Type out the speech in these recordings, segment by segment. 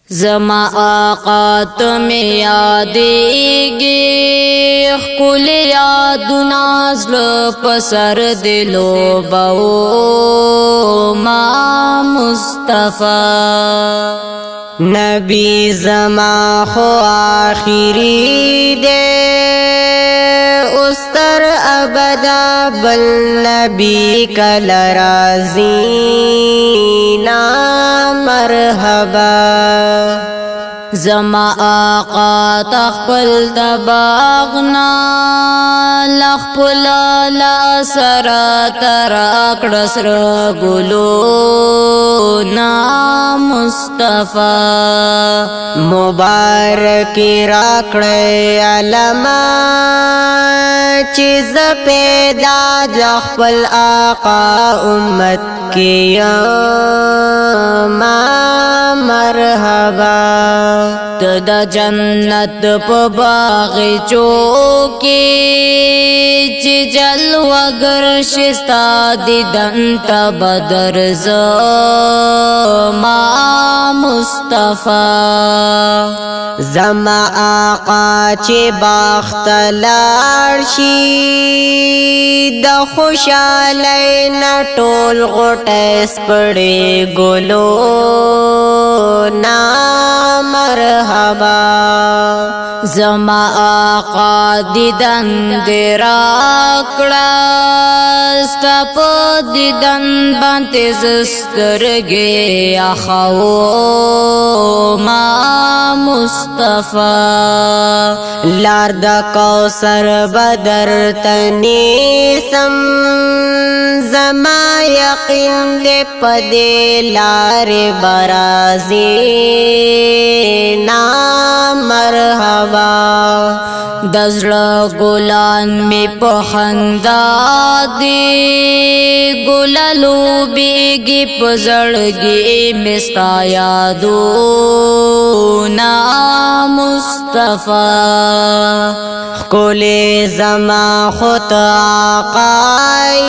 زما آقا تم یادیگی خکل یادنا زل پسر دلو باو ما مصطفی نبی زما خو آخری دے استر ابدا بل نبی کل رازینا مرحبا زما آقا تخپل دباغنا لخپل لا سرا تراکڑ سر گلو نا مصطفی مبارک راکڑ علما چیز پیدا جخپل آقا امت کیا ما مرحبا تدا جنت پا باغچو کی چی جلوگر شستا دیدن تا بدر زما مصطفی زما آقا چی باخت لارشی د خوشالی نٹول غٹیس پڑی گلو نا مرحبا زما آقا دیدن دیراکڑا ستاپ دیدن بانتی زسترگی اخاو ما مصطفی لار دا کوثر بدر تنیسم زما یقین دے پدے لار برازی نا مرحبا دزل گلان می پخندا دی گلالو بیگی پزړګي مستا یادو نا مصطفی کل زما خود آقای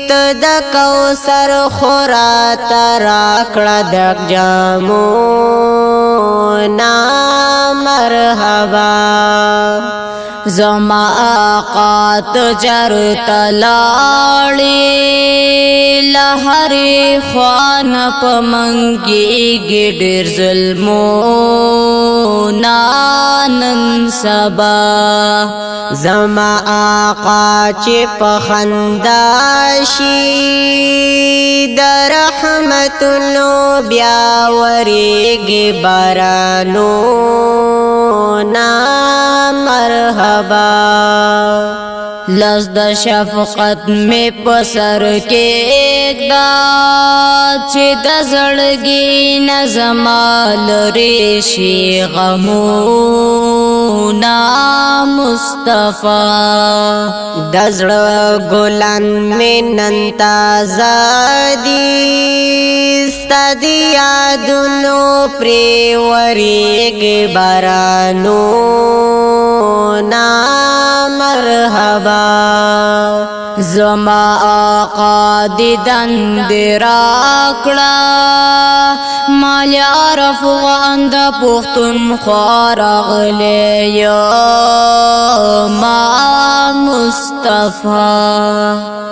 تد کوثر خورا تراکڑا دک جامو نا مرحبا زما آقا تجر تلاړي لهري خوان پمنګي ګډر ظلمو نانن سبا زما آقا چی پخنداشی در رحمتونو بیاوریگی بارانو نا مرحبا لز د شفقت می پسر کې اقدا چې د زړګي نظمال ریشي غمونا مصطفی دزړ ګلان می ننتا زادي ستادي یادونو پری وریګي بارانو نا مرحبا زما آقا دیدن دیراکڑا مال عرف غاند پختون خوارغلی یا ما مصطفی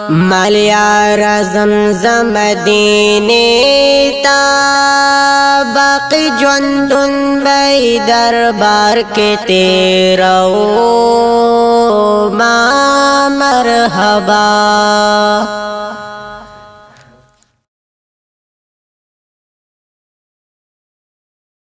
ملیار زمزم دینی تا باقی جوندن بی دربار کے تیرو ما مرحبا